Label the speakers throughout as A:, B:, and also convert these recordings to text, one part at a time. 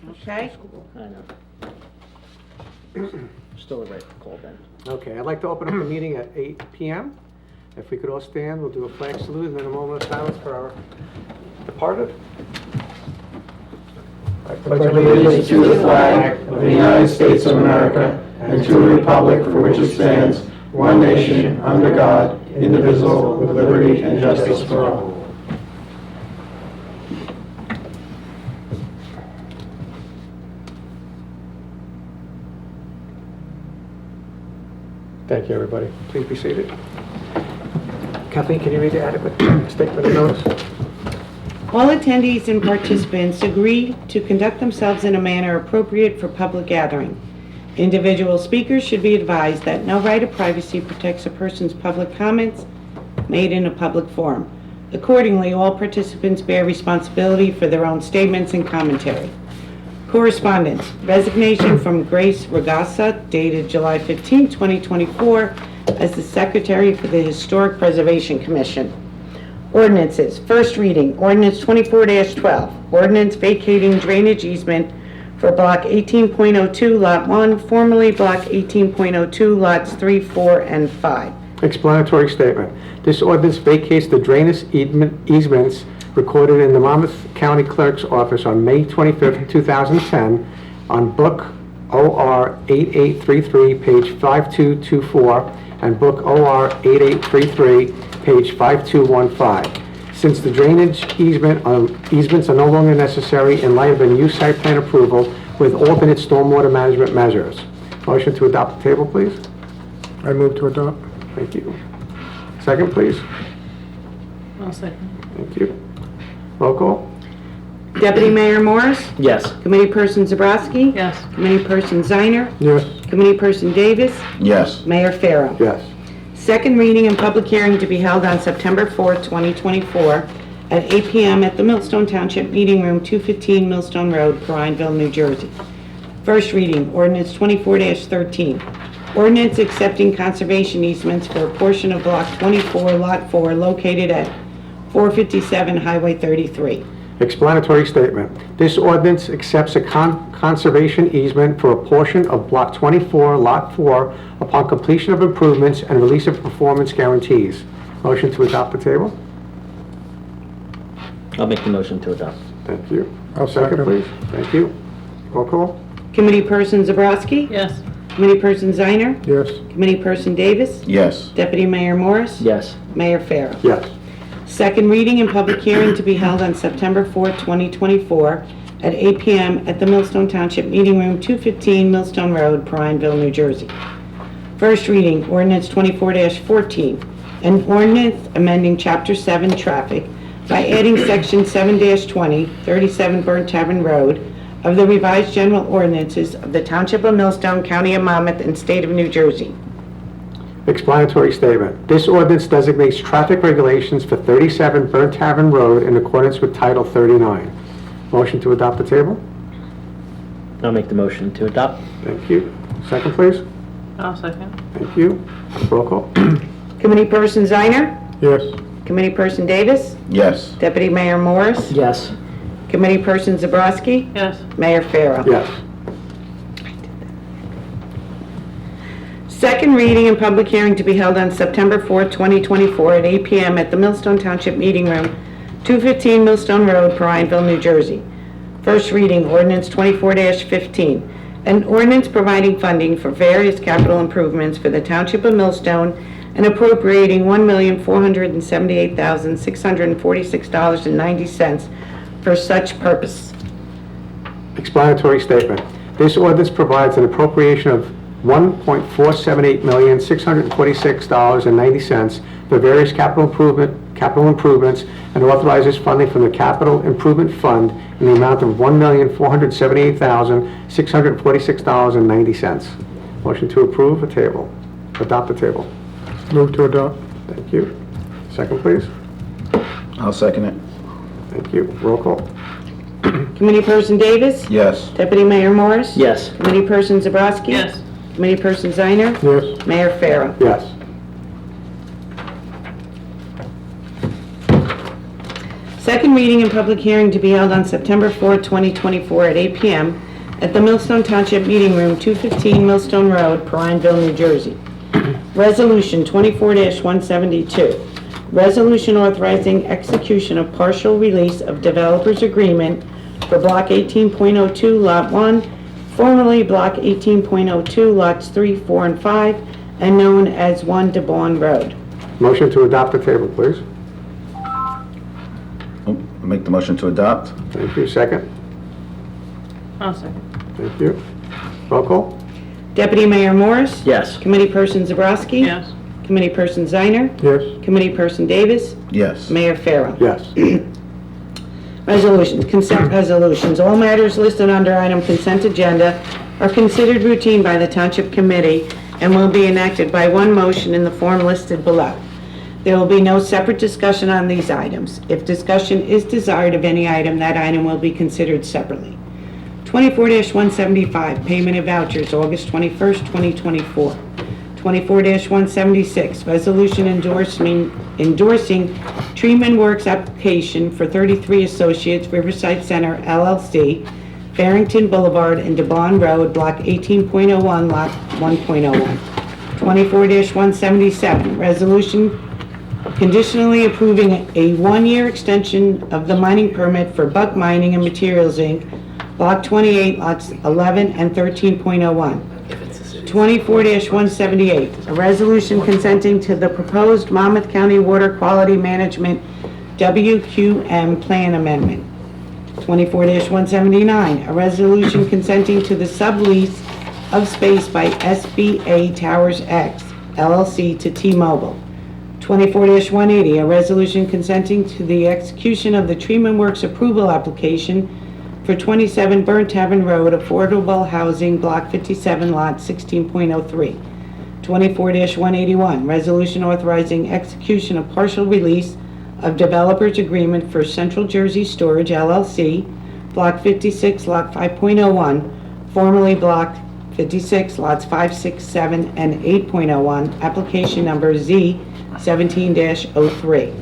A: Okay?
B: I know. Still a right call then.
C: Okay, I'd like to open up the meeting at 8 p.m. If we could all stand, we'll do a flag salute and then a moment of silence for our departed. I pledge
D: allegiance to the flag of the United States of America and to the republic for which it stands, one nation, under God, indivisible, with liberty and justice for all.
C: Thank you, everybody. Please be seated. Kathleen, can you read the adequate statement of notice?
A: All attendees and participants agree to conduct themselves in a manner appropriate for public gathering. Individual speakers should be advised that no right of privacy protects a person's public comments made in a public forum. Accordingly, all participants bear responsibility for their own statements and commentary. Correspondence. Resignation from Grace Ragasa, dated July 15, 2024, as the Secretary for the Historic Preservation Commission. Ordinances. First reading. Ordinance 24-12. Ordinance vacating drainage easement for Block 18.02, Lot 1, formerly Block 18.02, Lots 3, 4, and 5.
C: Explanatory statement. This ordinance vacates the drainage easements recorded in the Monmouth County Clerk's Office on May 25, 2010, on Book OR 8833, page 5224, and Book OR 8833, page 5215. Since the drainage easements are no longer necessary in light of the new site plan approval with alternate stormwater management measures. Motion to adopt the table, please.
D: I move to adopt.
C: Thank you. Second, please.
E: I'll second.
C: Thank you. Roll call.
A: Deputy Mayor Morris?
B: Yes.
A: Committee Person Zabrowski?
E: Yes.
A: Committee Person Ziner?
C: Yes.
A: Committee Person Davis?
D: Yes.
A: Mayor Farrow.
C: Yes.
A: Second reading and public hearing to be held on September 4th, 2024 at 8 p.m. at the Millstone Township Meeting Room, 215 Millstone Road, Prineville, New Jersey. First reading, ordinance 24-13. Ordinance accepting conservation easements for a portion of Block 24, Lot 4, located at 457 Highway 33.
C: Explanatory statement. This ordinance accepts a conservation easement for a portion of Block 24, Lot 4, upon completion of improvements and release of performance guarantees. Motion to adopt the table?
B: I'll make the motion to adopt.
C: Thank you. Second, please. Thank you. Roll call?
A: Committee Person Zabrowski?
E: Yes.
A: Committee Person Ziner?
C: Yes.
A: Committee Person Davis?
D: Yes.
A: Deputy Mayor Morris?
B: Yes.
A: Mayor Farrow.
C: Yes.
A: Second reading and public hearing to be held on September 4th, 2024 at 8 p.m. at the Millstone Township Meeting Room, 215 Millstone Road, Prineville, New Jersey. First reading, ordinance 24-14, an ordinance amending Chapter 7 Traffic by adding Section 7-20, 37 Burnt Tavern Road of the revised general ordinances of the Township of Millstone, County of Monmouth, and State of New Jersey.
C: Explanatory statement. This ordinance designates traffic regulations for 37 Burnt Tavern Road in accordance with Title 39. Motion to adopt the table?
B: I'll make the motion to adopt.
C: Thank you. Second, please.
E: I'll second.
C: Thank you. Roll call?
A: Committee Person Ziner?
C: Yes.
A: Committee Person Davis?
D: Yes.
A: Deputy Mayor Morris?
B: Yes.
A: Committee Person Zabrowski?
E: Yes.
A: Mayor Farrow.
C: Yes.
A: Second reading and public hearing to be held on September 4th, 2024 at 8 p.m. at the Millstone Township Meeting Room, 215 Millstone Road, Prineville, New Jersey. First reading, ordinance 24-15, an ordinance providing funding for various capital improvements for the Township of Millstone and appropriating $1,478,646.90 for such purpose.
C: Explanatory statement. This ordinance provides an appropriation of $1,478,646.90 for various capital improvements and authorizes funding from the Capital Improvement Fund in the amount of $1,478,646.90. Motion to approve the table. Adopt the table.
D: Move to adopt.
C: Thank you. Second, please.
D: I'll second it.
C: Thank you. Roll call?
A: Committee Person Davis?
D: Yes.
A: Deputy Mayor Morris?
B: Yes.
A: Committee Person Zabrowski?
E: Yes.
A: Committee Person Ziner?
C: Yes.
A: Mayor Farrow.
C: Yes.
A: Second reading and public hearing to be held on September 4, 2024 at 8 p.m. at the Millstone Township Meeting Room, 215 Millstone Road, Prineville, New Jersey. Resolution 24-172. Resolution authorizing execution of partial release of developer's agreement for Block 18.02, Lot 1, formerly Block 18.02, Lots 3, 4, and 5, and known as 1 DeBon Road.
C: Motion to adopt the table, please.
D: Make the motion to adopt.
C: Thank you. Second.
E: I'll second.
C: Thank you. Roll call?
A: Deputy Mayor Morris?
B: Yes.
A: Committee Person Zabrowski?
E: Yes.
A: Committee Person Ziner?
C: Yes.
A: Committee Person Davis?
D: Yes.
A: Mayor Farrell?
C: Yes.
A: Resolutions, consent resolutions. All matters listed under item consent agenda are considered routine by the Township Committee and will be enacted by one motion in the form listed below. There will be no separate discussion on these items. If discussion is desired of any item, that item will be considered separately. 24-175, payment of vouchers, August 21st, 2024. 24-176, resolution endorsing Treatment Works application for 33 Associates Riverside Center LLC, Farrington Boulevard and DeBon Road, Block 18.01, Lot 1.01. 24-177, resolution conditionally approving a one-year extension of the mining permit for Buck Mining and Materials, Inc., Block 28, Lots 11 and 13.01. 24-178, a resolution consenting to the proposed Monmouth County Water Quality Management WQM Plan Amendment. 24-179, a resolution consenting to the sublease of space by SBA Towers X LLC to T-Mobile. 24-180, a resolution consenting to the execution of the Treatment Works approval application for 27 Burnt Tavern Road, Affordable Housing, Block 57, Lot 16.03. 24-181, resolution authorizing execution of partial release of developer's agreement for Central Jersey Storage LLC, Block 56, Lot 5.01, formerly Block 56, Lots 5, 6, 7, and 8.01, application number Z17-03.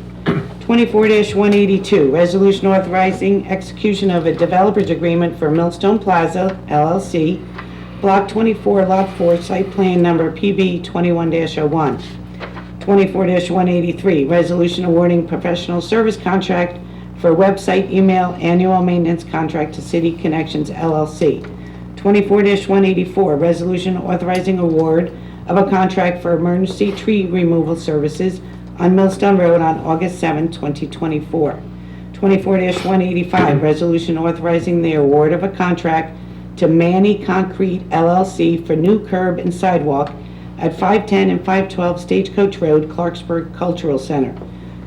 A: 24-182, resolution authorizing execution of a developer's agreement for Millstone Plaza LLC, Block 24, Lot 4, site plan number PB 21-01. 24-183, resolution awarding professional service contract for website email annual maintenance contract to City Connections LLC. 24-184, resolution authorizing award of a contract for emergency tree removal services on Millstone Road on August 7, 2024. 24-185, resolution authorizing the award of a contract to Manny Concrete LLC for new curb and sidewalk at 510 and 512 Stagecoach Road, Clarksburg Cultural Center.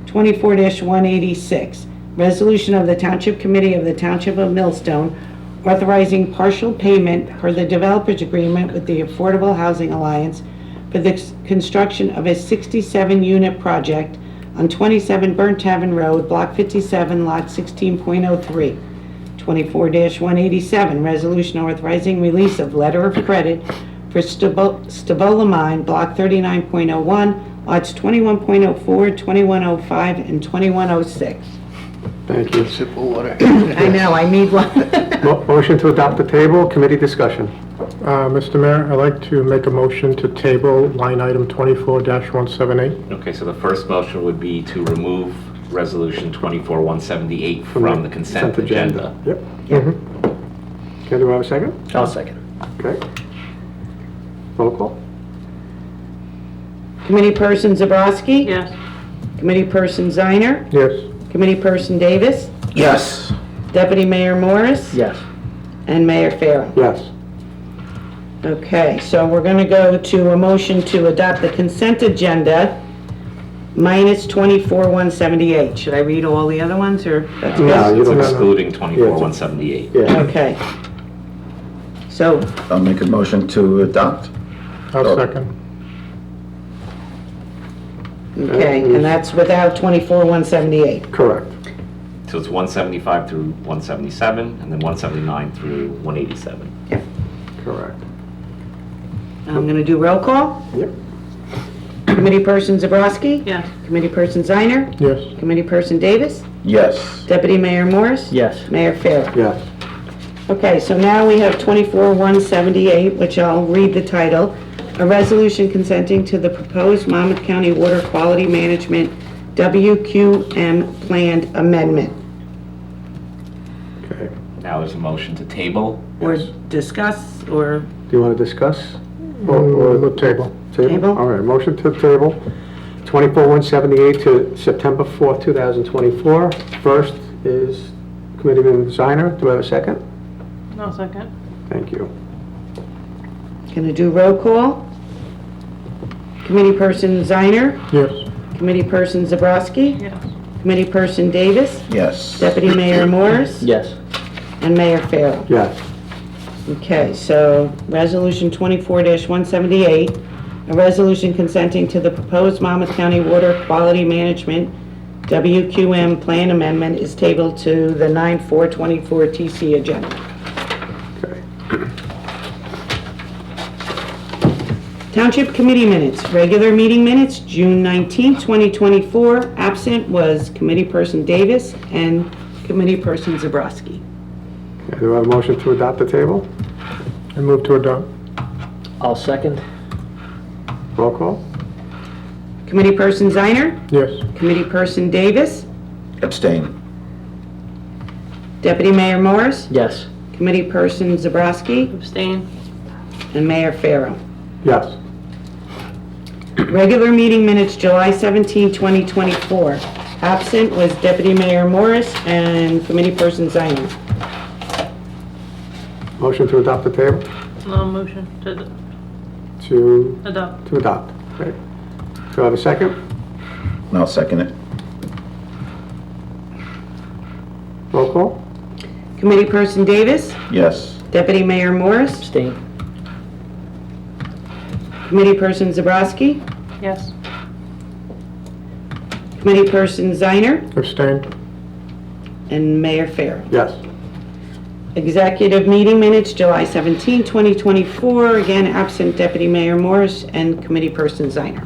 A: 24-186, resolution of the Township Committee of the Township of Millstone authorizing partial payment per the developer's agreement with the Affordable Housing Alliance for the construction of a 67-unit project on 27 Burnt Tavern Road, Block 57, Lot 16.03. 24-187, resolution authorizing release of letter of credit for Stavola Mine, Block 39.01, Lots 21.04, 2105, and 2106.
C: Thank you.
A: I know, I need one.
C: Motion to adopt the table, committee discussion.
F: Mr. Mayor, I'd like to make a motion to table line item 24-178.
G: Okay, so the first motion would be to remove Resolution 24-178 from the consent agenda.
C: Yep. Okay, do I have a second?
B: I'll second.
C: Okay. Roll call?
A: Committee Person Zabrowski?
E: Yes.
A: Committee Person Ziner?
F: Yes.
A: Committee Person Davis?
D: Yes.
A: Deputy Mayor Morris?
B: Yes.
A: And Mayor Farrell.
C: Yes.
A: Okay, so we're going to go to a motion to adopt the consent agenda minus 24-178. Should I read all the other ones, or? That's good?
C: No, you don't have to.
G: Excluding 24-178.
C: Yeah.
A: Okay. So,
D: I'll make a motion to adopt.
F: I'll second.
A: okay, and that's without 24-178.
C: Correct.
G: So it's 175 through 177, and then 179 through 187.
C: Correct.
A: I'm going to do roll call.
C: Yep.
A: Committee Person Zabrowski?
E: Yes.
A: Committee Person Ziner?
F: Yes.
A: Committee Person Davis?
D: Yes.
A: Deputy Mayor Morris?
B: Yes.
A: Mayor Farrell?
C: Yes.
A: Okay, so now we have 24-178, which I'll read the title. A resolution consenting to the proposed Monmouth County Water Quality Management WQM Planned Amendment.
C: Okay.
G: Now there's a motion to table.
A: Or discuss, or
C: Do you want to discuss?
F: The table.
A: Table?
C: All right, motion to table, 24-178 to September 4th, 2024. First is Committeeman Ziner. Do I have a second?
E: No second.
C: Thank you.
A: gonna do roll call. Committee Person Ziner,
F: Yes.
A: Committee Person Zabrowski,
E: Yes.
A: Committee Person Davis,
D: Yes.
A: Deputy Mayor Morris,
B: Yes.
A: and Mayor Farrell.
C: Yes.
A: Okay, so Resolution 24-178, a resolution consenting to the proposed Monmouth County Water Quality Management WQM Plan Amendment is tabled to the 9/4/24 TC agenda.
C: Okay.
A: Township Committee minutes, regular meeting minutes, June 19, 2024. Absent was Committee Person Davis and Committee Person Zabrowski.
C: Okay, do I have a motion to adopt the table?
F: I move to adopt.
B: I'll second.
C: Roll call?
A: Committee Person Ziner,
F: Yes.
A: Committee Person Davis,
D: Abstain.
A: Deputy Mayor Morris,
B: Yes.
A: Committee Person Zabrowski,
E: Abstain.
A: and Mayor Farrell.
C: Yes.
A: Regular meeting minutes, July 17, 2024. Absent was Deputy Mayor Morris and Committee Person Ziner.
C: Motion to adopt the table?
E: No motion to
C: To
E: adopt.
C: adopt. Okay. Do I have a second?
D: And I'll second it.
C: Roll call?
A: Committee Person Davis,
D: Yes.
A: Deputy Mayor Morris,
B: Abstain.
A: Committee Person Zabrowski,
E: Yes.
A: Committee Person Ziner,
F: Abstain.
A: and Mayor Farrell.
C: Yes.
A: Executive meeting minutes, July 17, 2024. Again, absent Deputy Mayor Morris and Committee Person Ziner.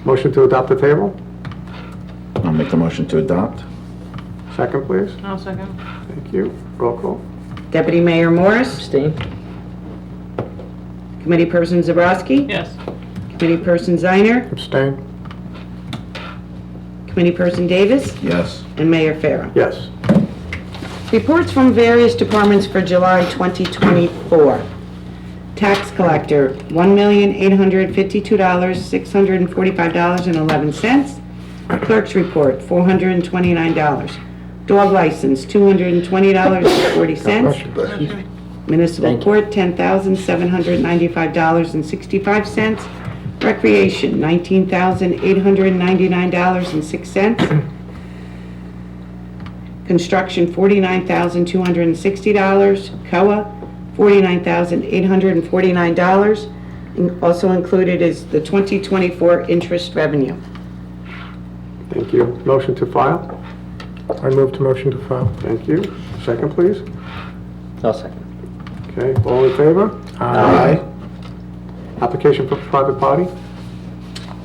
C: Motion to adopt the table?
D: I'll make the motion to adopt.
C: Second, please.
E: No second.
C: Thank you. Roll call?
A: Deputy Mayor Morris,
B: Abstain.
A: Committee Person Zabrowski,
E: Yes.
A: Committee Person Ziner,
F: Abstain.
A: Committee Person Davis,
D: Yes.
A: and Mayor Farrell.
C: Yes.
A: Reports from various departments for July 2024. Tax collector, $1,852,645.11. Clerk's report, $429. Dog license, $220.40. Municipal
B: Thank you.
A: court, $10,795.65. Recreation, $19,899.06. Construction, $49,260. COA, $49,849. And also included is the 2024 interest revenue.
C: Thank you. Motion to file?
F: I move to motion to file.
C: Thank you. Second, please.
B: I'll second.
C: Okay, all in favor?
D: Aye.
C: Application for private party?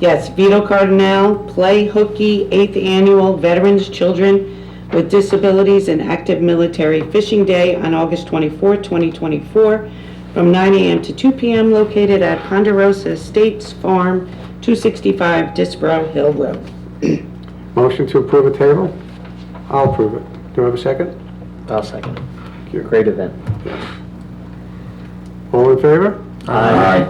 A: Yes, Vito Cardinale, Play Hooky 8th Annual Veterans Children with Disabilities and Active Military Fishing Day on August 24, 2024, from 9 a.m. to 2 p.m. located at Ponderosa Estates Farm, 265 Disbrow Hill Road.
C: Motion to approve a table? I'll approve it. Do I have a second?
B: I'll second.
C: Thank you.
B: Great event.
C: Yes. All in favor?
B: Aye.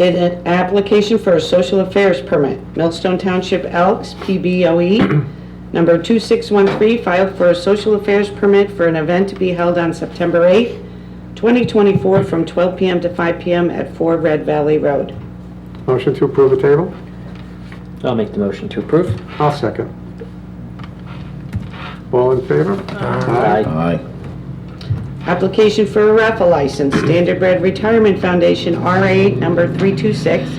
A: An application for a social affairs permit, Millstone Township Elks, PBOE, number 2613, filed for a social affairs permit for an event to be held on September 8th, 2024, from 12 p.m. to 5 p.m. at 4 Red Valley Road.
C: Motion to approve a table?
B: I'll make the motion to approve.
C: I'll second. All in favor?
B: Aye.
D: Aye.
A: Application for a raffle license, Standard Bread Retirement Foundation, RA number 326,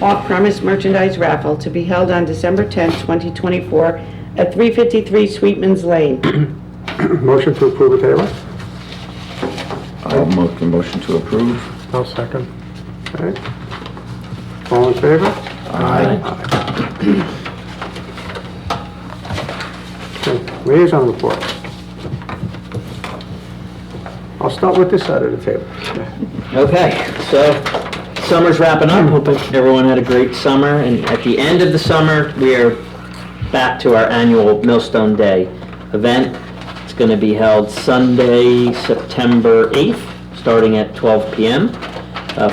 A: off-premise merchandise raffle to be held on December 10th, 2024, at 353 Sweetman's Lane.
C: Motion to approve a table?
D: I'll make the motion to approve.
F: I'll second.
C: Okay. All in favor?
D: Aye.
C: Liaison reports. I'll start with this side of the table.
B: Okay, so summer's wrapping up. Hope everyone had a great summer. And at the end of the summer, we are back to our annual Millstone Day event. It's going to be held Sunday, September 8th, starting at 12 p.m.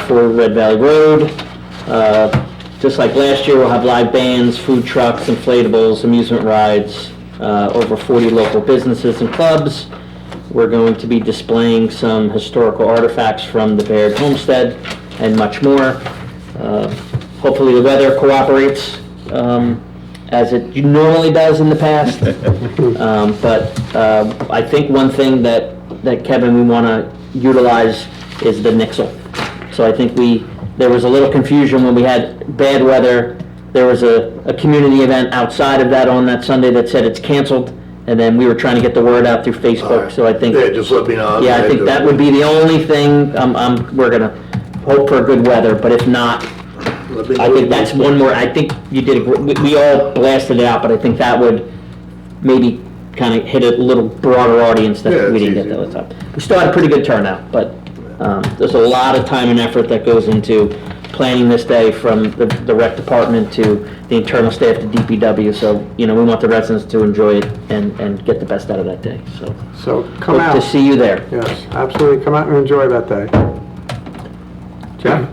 B: For Red Valley Road. Just like last year, we'll have live bands, food trucks, inflatables, amusement rides, over 40 local businesses and clubs. We're going to be displaying some historical artifacts from the Baird Homestead and much more. Hopefully the weather cooperates as it normally does in the past. But I think one thing that Kevin, we want to utilize is the Nixle. So I think there was a little confusion when we had bad weather. There was a community event outside of that on that Sunday that said it's canceled. And then we were trying to get the word out through Facebook, so I think...
D: Yeah, just let me know.
B: Yeah, I think that would be the only thing. We're gonna hope for good weather, but if not, I think that's one more, I think you did, we all blasted it out, but I think that would maybe kind of hit a little broader audience
D: Yeah,
B: that we
D: it's
B: didn't get
D: easy.
B: that time. We still had a pretty good turnout, but there's a lot of time and effort that goes into planning this day, from the rec department to the internal staff to DPW, so, we want the residents to enjoy it and get the best out of that day, so.
C: So come
B: Hope
C: out.
B: to see you there.
C: Yes, absolutely. Come out and enjoy that day. Jeff?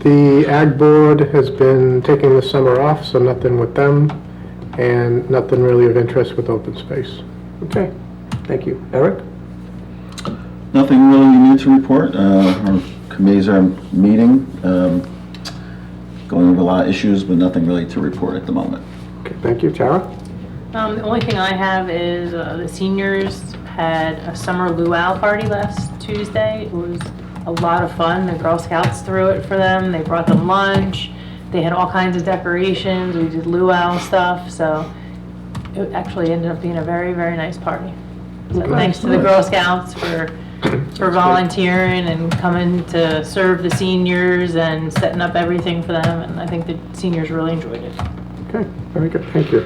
F: The Ag Board has been taking the summer off, so nothing with them, and nothing really of interest with open space.
C: Okay, thank you. Eric?
H: Nothing really new to report. Our committees are meeting, going over a lot of issues, but nothing really to report at the moment.
C: Okay, thank you. Tara?
E: The only thing I have is the seniors had a summer luau party last Tuesday. It was a lot of fun. The Girl Scouts threw it for them. They brought them lunch. They had all kinds of decorations. We did luau stuff, so it actually ended up being a very, very nice party. So thanks to the Girl Scouts for volunteering and coming to serve the seniors and setting up everything for them, and I think the seniors really enjoyed it.
C: Okay, very good, thank you.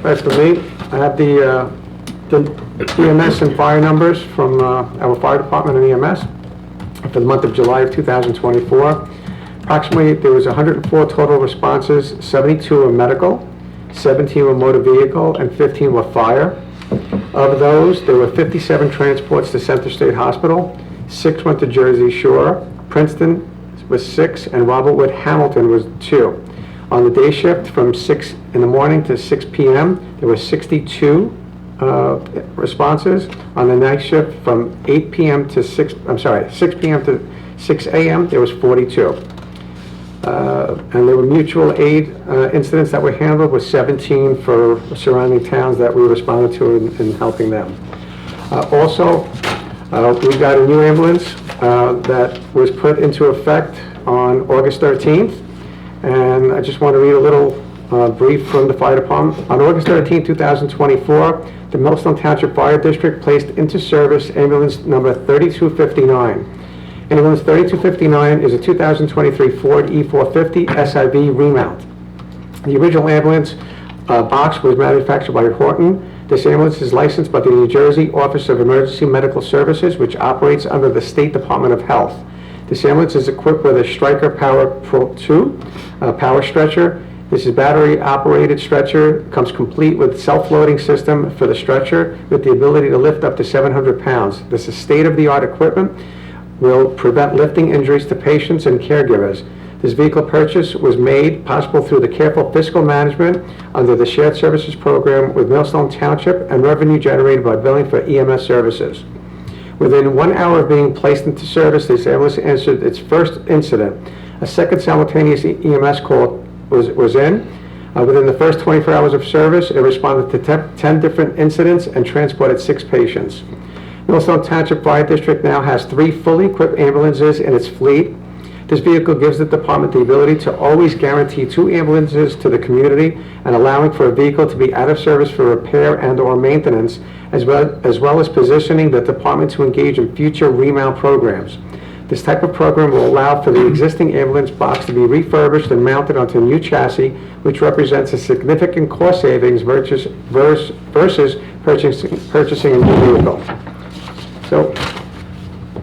C: As for me, I have the EMS and fire numbers from our fire department and EMS for the month of July of 2024. Approximately, there was 104 total responses, 72 were medical, 17 were motor vehicle, and 15 were fire. Of those, there were 57 transports to Center State Hospital, 6 went to Jersey Shore, Princeton was 6, and Robert Wood Hamilton was 2. On the day shift, from 6 in the morning to 6 p.m., there were 62 responses. On the night shift, from 8 p.m. to 6 p.m. to 6 a.m., there was 42. And there were mutual aid incidents that were handled, with 17 for surrounding towns that we responded to in helping them. Also, we got a new ambulance that was put into effect on August 13th. And I just want to read a little brief from the fire department. On August 13, 2024, the Millstone Township Fire District placed into service ambulance number 3259. Ambulance 3259 is a 2023 Ford E450 SIV remount. The original ambulance box was manufactured by Horton. This ambulance is licensed by the New Jersey Office of Emergency Medical Services, which operates under the State Department of Health. This ambulance is equipped with a Stryker Power Pro 2 power stretcher. This is battery-operated stretcher, comes complete with self-loading system for the stretcher with the ability to lift up to 700 pounds. This is state-of-the-art equipment, will prevent lifting injuries to patients and caregivers. This vehicle purchase was made possible through the careful fiscal management under the Shared Services Program with Millstone Township and revenue generated by billing for EMS services. Within 1 hour of being placed into service, this ambulance answered its first incident. A second simultaneous EMS call was in. Within the first 24 hours of service, it responded to 10 different incidents and transported 6 patients. Millstone Township Fire District now has 3 fully equipped ambulances in its fleet. This vehicle gives the department the ability to always guarantee 2 ambulances to the community and allowing for a vehicle to be out of service for repair and/or maintenance, as well as positioning the department to engage in future remount programs. This type of program will allow for the existing ambulance box to be refurbished and mounted onto a new chassis, which represents a significant cost savings versus purchasing a new vehicle. So,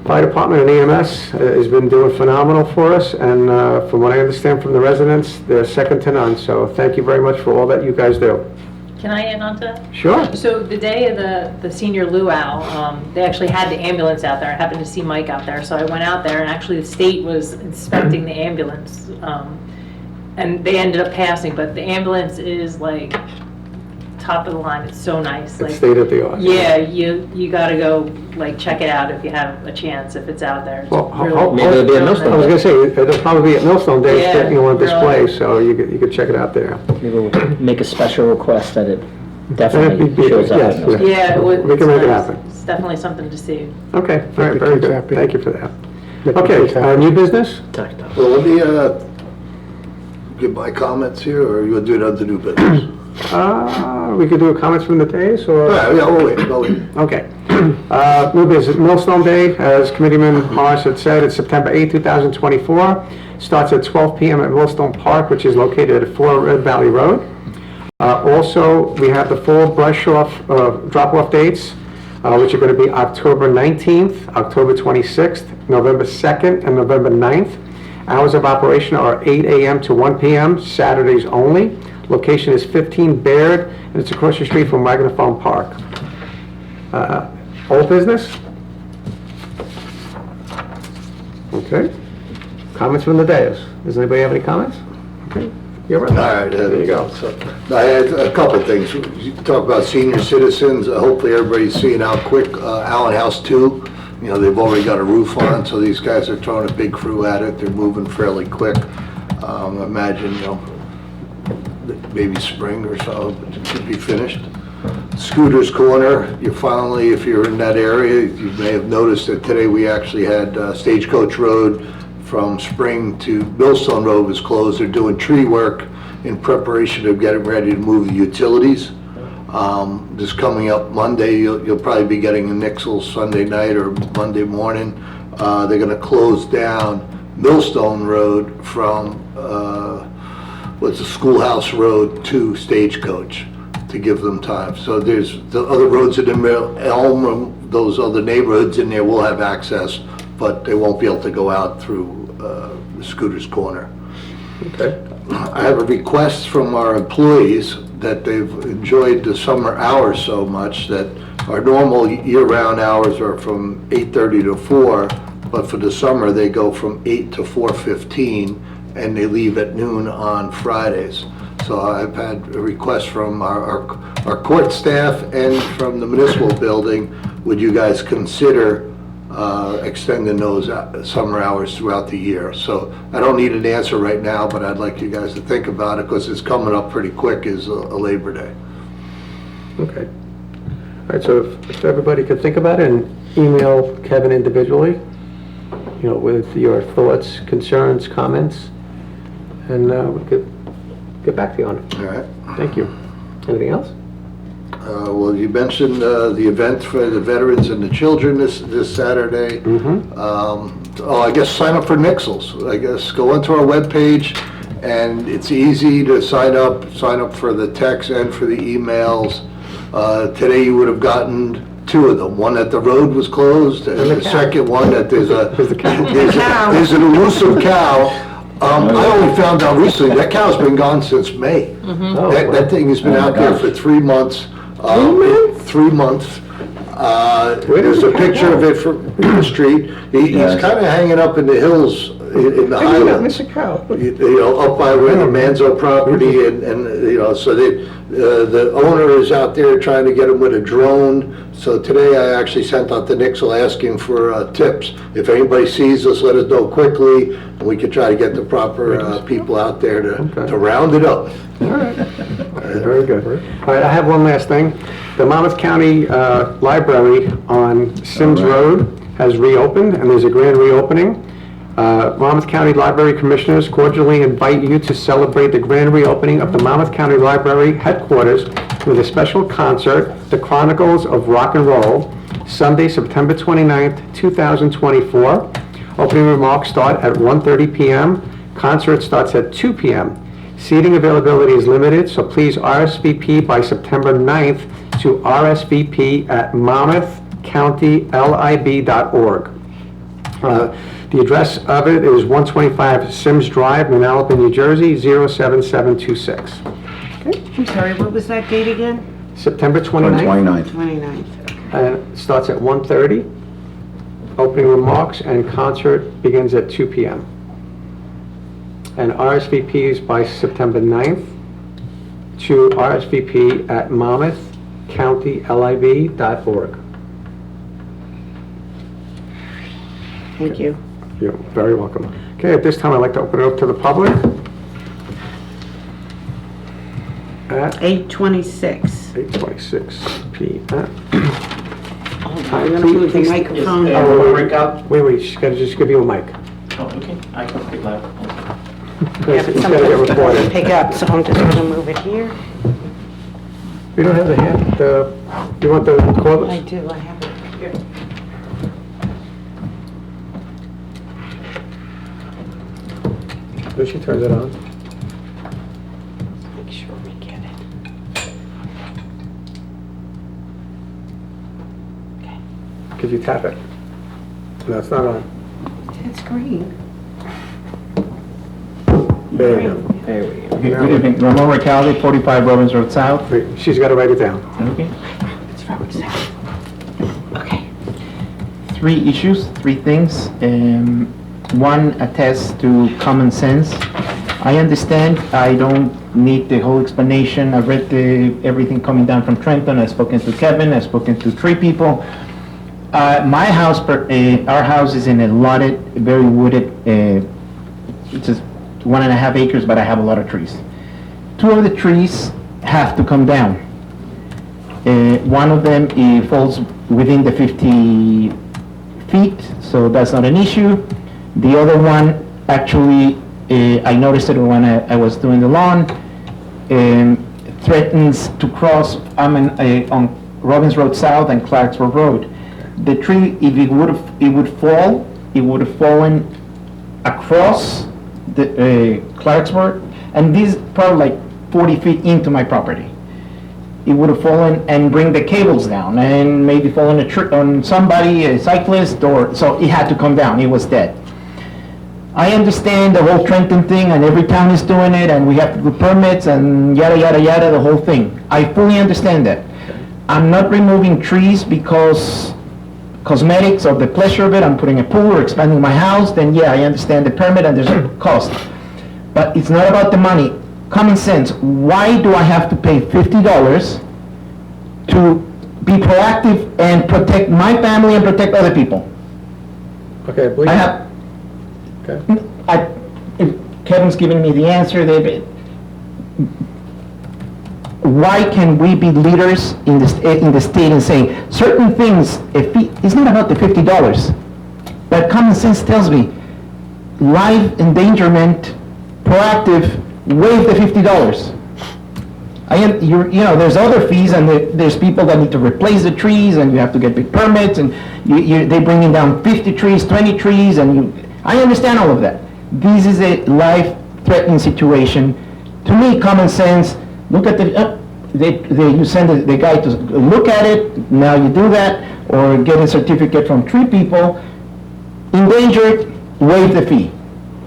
C: Fire Department and EMS has been doing phenomenal for us, and from what I understand from the residents, they're second to none. So thank you very much for all that you guys do.
E: Can I add on to that?
C: Sure.
E: So the day of the senior luau, they actually had the ambulance out there. I happened to see Mike out there, so I went out there, and actually the state was inspecting the ambulance. And they ended up passing, but the ambulance is like top of the line. It's so nice.
C: It's state of the art.
E: Yeah, you gotta go like check it out if you have a chance, if it's out there. It's
C: Well,
E: really-
B: Maybe it'll be at Millstone.
C: I was gonna say, it'll probably be at Millstone Day,
E: Yeah,
C: on display,
E: really.
C: so you could check it out there.
B: Maybe we'll make a special request that it
C: That'd
B: definitely
C: be-
B: shows up.
C: yes,
B: at Millstone.
E: Yeah,
C: We can
E: it's
C: make it
E: nice.
C: happen.
E: It's definitely something to see.
C: Okay, all right, very
F: kids
C: good.
F: happy.
C: Thank you for that.
F: Make the
C: Okay,
F: kids happy.
C: new business?
D: Well, let me give my comments here, or you want to do it under new business?
C: We could do a comments from the days,
D: All
C: or?
D: right, yeah, we'll wait, we'll wait.
C: Okay. New business, Millstone Day, as Committeeman Morris had said, it's September 8, 2024. Starts at 12 p.m. at Millstone Park, which is located at 4 Red Valley Road. Also, we have the full drop-off dates, which are going to be October 19th, October 26th, November 2nd, and November 9th. Hours of operation are 8 a.m. to 1 p.m., Saturdays only. Location is 15 Baird, and it's across the street from Wagner Park. Old business? Okay. Comments from the dais? Does anybody have any comments? Okay. You're right.
D: All right,
C: There you go.
D: So, I had a couple of things. You talk about senior citizens, hopefully everybody's seeing how quick Allen House 2, they've already got a roof on, so these guys are throwing a big crew at it. They're moving fairly quick. Imagine, maybe spring or so, but it should be finished. Scooters Corner, you finally, if you're in that area, you may have noticed that today we actually had Stagecoach Road from Spring to Millstone Road was closed. They're doing tree work in preparation of getting ready to move the utilities. This coming up Monday, you'll probably be getting a Nixle Sunday night or Monday morning. They're gonna close down Millstone Road from, what's the Schoolhouse Road to Stagecoach to give them time. So there's the other roads in the Elm, those other neighborhoods in there will have access, but they won't be able to go out through the Scooters Corner.
C: Okay.
D: I have a request from our employees that they've enjoyed the summer hours so much that our normal year-round hours are from 8:30 to 4, but for the summer, they go from 8 to 4:15, and they leave at noon on Fridays. So I've had a request from our court staff and from the municipal building, would you guys consider extending those summer hours throughout the year? So I don't need an answer right now, but I'd like you guys to think about it, because it's coming up pretty quick, is a Labor Day.
C: Okay. All right, so if everybody could think about it and email Kevin individually, with your thoughts, concerns, comments, and we could get back to you on it.
D: All right.
C: Thank you. Anything else?
D: Well, you mentioned the event for the veterans and the children this Saturday. I guess sign up for Nixles. I guess go onto our webpage, and it's easy to sign up for the text and for the emails. Today you would have gotten 2 of them. One that the road was closed, and the second one that there's an elusive cow. I only found out recently, that cow's been gone since May. That thing has been out there for 3 months. 3 months. There's a picture of it from the street. He's kind of hanging up in the hills in the highlands.
C: Mr. Cow.
D: Up by where the Manzo property and so the owner is out there trying to get him with a drone. So today I actually sent out the Nixle asking for tips. If anybody sees us, let us know quickly, and we can try to get the proper people out there to round it up.
C: All right. Very good. All right, I have one last thing. The Monmouth County Library on Sims Road has reopened, and there's a grand reopening. Monmouth County Library Commissioners cordially invite you to celebrate the grand reopening of the Monmouth County Library headquarters with a special concert, The Chronicles of Rock and Roll, Sunday, September 29th, 2024. Opening remarks start at 1:30 p.m. Concert starts at 2 p.m. Seating availability is limited, so please RSVP by September 9th to rsvp@monmouthcountylib.org. The address of it is 125 Sims Drive, Manalapan, New Jersey, 07726.
A: I'm sorry, what was that date again?
C: September 29th.
H: 29th.
A: 29th.
C: And it starts at 1:30. Opening remarks and concert begins at 2 p.m. And RSVPs by September 9th to rsvp@monmouthcountylib.org.
A: Thank you.
C: You're very welcome. Okay, at this time, I'd like to open it up to the public. At
A: 8:26.
C: 8:26 p.m.
A: I'm gonna move the microphone.
C: Wait, she's gotta just give you a mic.
B: Oh, okay, I can speak loud.
A: Yeah, but
C: It's
A: some
C: gotta get
A: people
C: recorded.
A: pick up, so I'm just gonna move it here.
C: We don't have the hand, you want the
A: I
C: cordless?
A: do, I have it here.
C: There she turns it on.
A: Make sure we get it.
C: Could you tap it? No, it's not on.
A: It's green.
C: There you go.
B: There we go.
I: Good evening, Ramon Recalde, 45 Robbins Road South.
C: Wait, she's gotta write it down.
I: Okay.
A: It's from south. Okay.
I: 3 issues, 3 things. One attests to common sense. I understand I don't need the whole explanation. I've read everything coming down from Trenton. I've spoken to Kevin, I've spoken to 3 people. My house, our house is in a lotted, very wooded, it's just 1.5 acres, but I have a lot of trees. 2 of the trees have to come down. One of them falls within the 50 feet, so that's not an issue. The other one, actually, I noticed it when I was doing the lawn, threatens to cross, I'm on Robbins Road South and Clarksville Road. The tree, if it would have fallen across the Clarksville, and this is probably like 40 feet into my property. It would have fallen and bring the cables down, and maybe fall on somebody, a cyclist, or, so it had to come down, it was dead. I understand the whole Trenton thing, and every town is doing it, and we have to do permits, and yada, yada, yada, the whole thing. I fully understand that. I'm not removing trees because cosmetics or the pleasure of it, I'm putting a pool or expanding my house, then yeah, I understand the permit and there's a cost. But it's not about the money. Common sense, why do I have to pay $50 to be proactive and protect my family and protect other people?
C: Okay, I believe.
I: I have,
C: Okay.
I: if Kevin's giving me the answer, why can we be leaders in the state and saying certain things, it's not about the $50, but common sense tells me, life endangerment, proactive, waive the $50. There's other fees, and there's people that need to replace the trees, and you have to get big permits, and they bringing down 50 trees, 20 trees, I understand all of that. This is a life-threatening situation. To me, common sense, look at you send the guy to look at it, now you do that, or get a certificate from 3 people, endangered, waive the fee.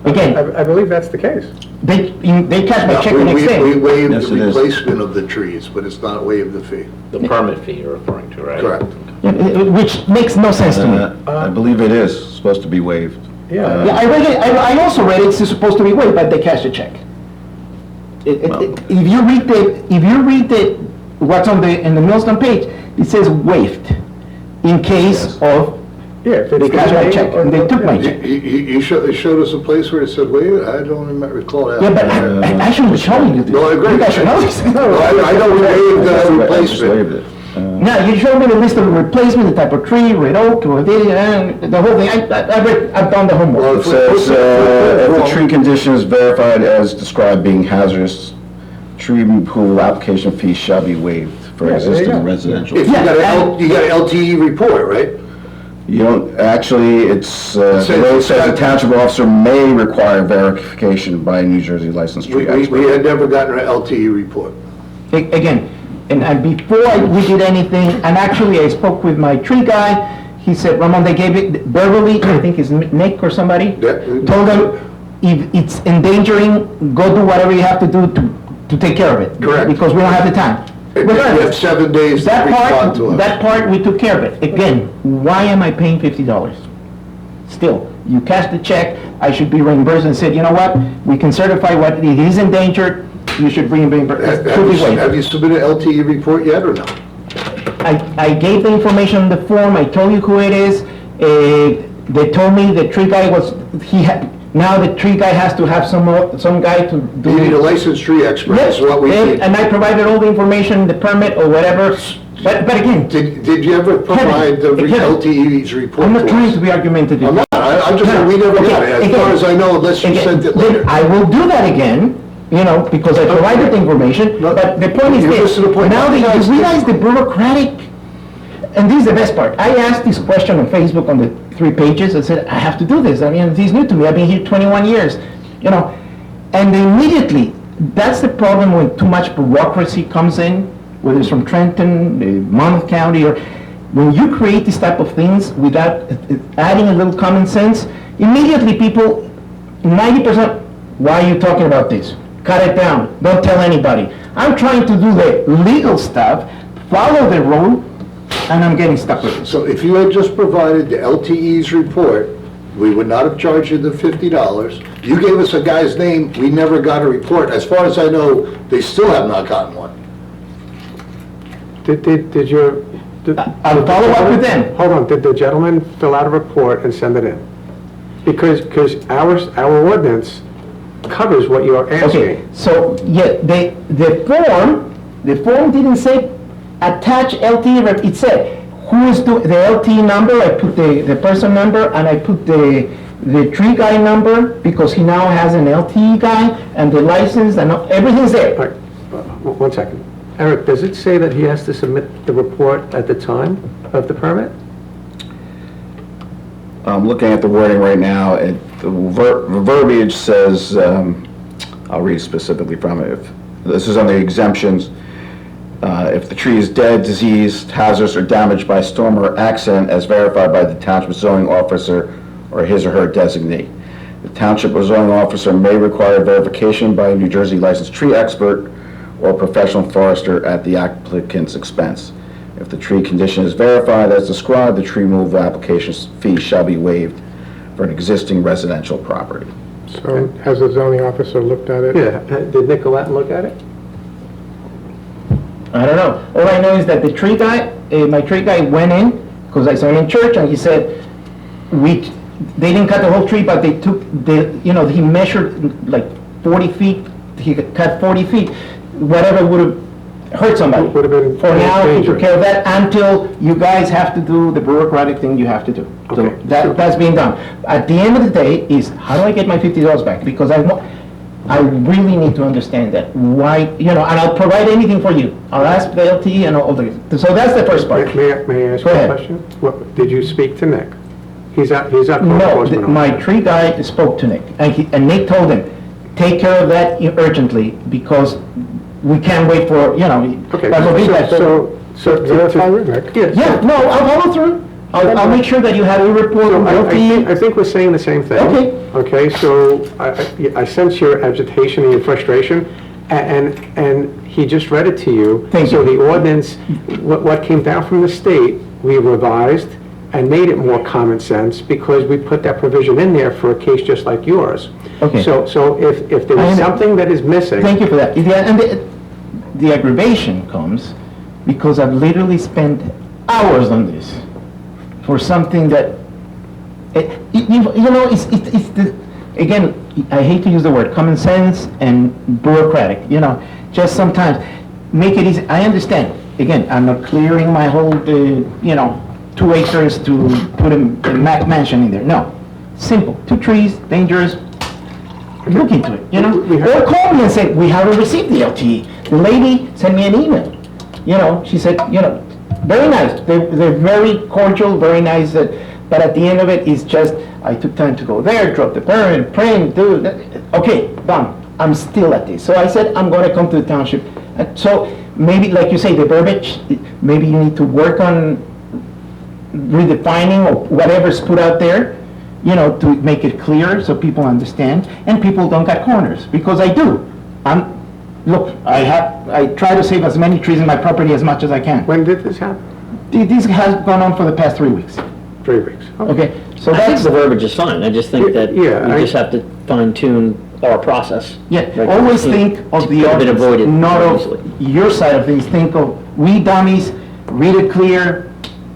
I: Again,
C: I believe that's the case.
I: they catch my check the next
D: We
I: day.
D: waive
H: Yes,
D: the
H: it is.
D: replacement of the trees, but it's not waive the fee.
G: The permit fee you're referring to, right?
D: Correct.
I: Which makes no sense to me.
H: I believe it is supposed to be waived.
C: Yeah.
I: Yeah, I read it, I also read it's supposed to be waived, but they cash the check. If you read what's in the Millstone page, it says waived, in case of,
C: Yeah, if
I: they
C: it's
I: cashed my
C: the
I: check,
C: name
I: and they took my
C: or-
I: check.
D: You showed us a place where it said waive? I don't recall that.
I: Yeah, but I shouldn't be showing you this.
D: No, I agree.
I: You guys should know this.
D: No, I know we waived
H: I just
D: replacement.
H: waived it.
I: Now, you showed me the list of replacement, the type of tree, red oak, or the whole thing. I've done the homework.
H: It says, if the tree condition is verified as described being hazardous, tree removal application fee shall be waived for
C: Yeah, there you go.
H: existing residential.
D: If you got an LTE report, right?
H: You don't, actually, it's, the
D: says-
H: road says a township officer may require verification by a New Jersey licensed tree
D: We
H: expert.
D: had never gotten an LTE report.
I: Again, and before we did anything, and actually I spoke with my tree guy, he said, Ramon, they gave it, Beverly, I think it's Nick or somebody,
D: Yeah.
I: told them, if it's endangering, go do whatever you have to do to take care of it.
D: Correct.
I: Because we don't have the time.
D: And you have 7 days to
I: That
D: respond to
I: part,
D: us.
I: that part, we took care of it. Again, why am I paying $50? Still, you cash the check, I should be reimbursed and said, you know what, we can certify what it is endangered, you should bring reimbursed.
D: Have you submitted an LTE report yet or no?
I: I gave the information on the form, I told you who it is. They told me the tree guy was, now the tree guy has to have some guy to do.
D: You need a licensed tree expert,
I: Yes,
D: that's what we need.
I: and I provided all the information, the permit or whatever, but again,
D: Did you ever provide the
I: Kevin,
D: LTE's report
I: I'm
D: to
I: not trying
D: us?
I: to be argumentative.
D: I'm not, I'm just saying, we never got it, as far as I know, unless you sent it later.
I: I will do that again, you know, because I provided the information,
D: No,
I: but the point is
D: you're
I: this,
D: missing the point.
I: now that you realize the bureaucratic, and this is the best part, I asked this question on Facebook on the 3 pages, I said, I have to do this, I mean, this is new to me, I've been here 21 years, you know, and immediately, that's the problem when too much bureaucracy comes in, whether it's from Trenton, Monmouth County, or when you create this type of things without adding a little common sense, immediately people, 90%, why are you talking about this? Cut it down, don't tell anybody. I'm trying to do the legal stuff, follow the rule, and I'm getting stuck with it.
D: So if you had just provided the LTE's report, we would not have charged you the $50. You gave us a guy's name, we never got a report. As far as I know, they still have not gotten one.
C: Did your...
I: I'll follow up with them.
C: Hold on, did the gentleman fill out a report and send it in? Because our ordinance covers what you're
I: Okay,
C: asking.
I: so, yeah, the form didn't say attach LTE, it said, who is the LTE number, I put the person number, and I put the tree guy number, because he now has an LTE guy, and the license, and everything's
C: All
I: there.
C: right, 1 second. Eric, does it say that he has to submit the report at the time of the permit?
H: I'm looking at the wording right now, the verbiage says, I'll read specifically from it. This is on the exemptions. If the tree is dead, diseased, hazardous, or damaged by storm or accident as verified by the township zoning officer or his or her designee. The township or zoning officer may require verification by a New Jersey licensed tree expert or professional forester at the applicant's expense. If the tree condition is verified as described, the tree removal application fee shall be waived for an existing residential property.
F: So has the zoning officer looked at it?
C: Yeah, did Nicolette look at it?
I: I don't know. All I know is that the tree guy, my tree guy went in, because I saw him in church, and he said, they didn't cut the whole tree, but they took, he measured like 40 feet, he cut 40 feet, whatever would have hurt somebody.
C: Would have been
I: For now, he
C: dangerous.
I: took care of that until you guys have to do the bureaucratic thing you have to do. So
C: Okay.
I: that's being done. At the end of the day is, how do I get my $50 back? Because I really need to understand that. Why, and I'll provide anything for you. I'll ask the LTE and all the, so that's the first part.
C: May I ask
I: Go
C: you a
I: ahead.
C: question? Did you speak to Nick? He's at code
I: No,
C: enforcement.
I: my tree guy spoke to Nick, and Nick told him, take care of that urgently, because we can't wait for,
C: Okay,
I: that will be that.
C: so
F: Verify with Nick.
C: Yeah,
I: Yeah, no, I'll follow through. I'll make sure that you have a report
C: So
I: on LTE.
C: I think we're saying the same thing.
I: Okay.
C: Okay, so I sense your agitation and your frustration, and he just read it to you.
I: Thank
C: So
I: you.
C: the ordinance, what came down from the state, we revised and made it more common sense because we put that provision in there for a case just like yours.
I: Okay.
C: So if there
I: I
C: is
I: under-
C: something that is missing.
I: Thank you for that. And the aggravation comes because I've literally spent hours on this for something that, it's the, again, I hate to use the word common sense and bureaucratic, just sometimes make it easy. I understand. Again, I'm not clearing my whole, 2 acres to put a mansion in there. No. Simple. 2 trees, dangerous. Look into it, Or call me and say, we haven't received the LTE. The lady sent me an email. She said, very nice. They're very cordial, very nice. But at the end of it, it's just, I took time to go there, drop the permit, print, do that. Okay, done. I'm still at this. So I said, I'm gonna come to the township. So maybe, like you say, the verbiage, maybe you need to work on redefining or whatever's put out there, you know, to make it clear so people understand, and people don't cut corners, because I do. Look, I try to save as many trees in my property as much as I can.
C: When did this happen?
I: This has gone on for the past 3 weeks.
C: 3 weeks.
I: Okay, so
B: I think
I: that's,
B: the verbiage is fine, I just think that
C: Yeah,
B: we
C: I-
B: just have to fine tune our process.
I: yeah,
B: Right.
I: always think of the
B: Could have been
I: audience,
B: avoided
I: not
B: previously.
I: of your side of things. Think of, we dummies, read it clear,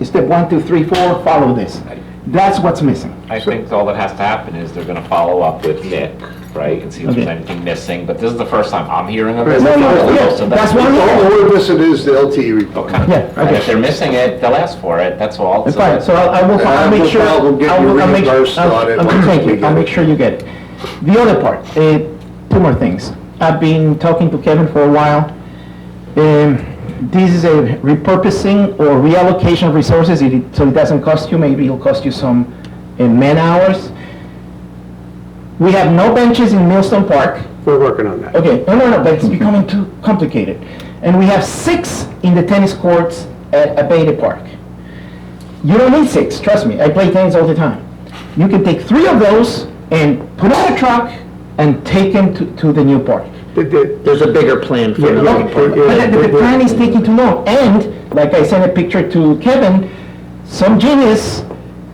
I: step 1, 2, 3, 4, follow this. That's what's missing.
G: I think all that has to happen is they're gonna follow up with Nick, right, and see if there's
I: Okay.
G: anything missing, but this is the first time I'm hearing of this.
C: No,
I: yeah,
G: So
I: that's
G: what-
I: one-
D: All we're missing is the LTE report.
G: Okay.
I: Yeah,
G: And
I: okay.
G: if they're missing it, they'll ask for it, that's all.
I: That's
G: So
I: fine,
G: that-
I: so I will,
D: And I
I: I'll
D: have
I: make
D: no
I: sure.
D: problem getting
I: I will-
D: you
I: I'll make-
D: reimbursed on it once
I: Thank
D: we
I: you,
D: get
I: I'll
D: it.
I: make sure you get it. The other part, 2 more things. I've been talking to Kevin for a while. This is a repurposing or reallocation of resources, so it doesn't cost you, maybe it'll cost you some man hours. We have no benches in Millstone Park.
C: We're working on that.
I: Okay, no, but it's becoming too complicated. And we have 6 in the tennis courts at Abate Park. You don't need 6, trust me, I play tennis all the time. You can take 3 of those and put on a truck and take them to the new park.
B: There's a bigger plan for
C: Yeah,
B: the
C: look,
B: park.
I: But the plan is taking too long, and, like I sent a picture to Kevin, some genius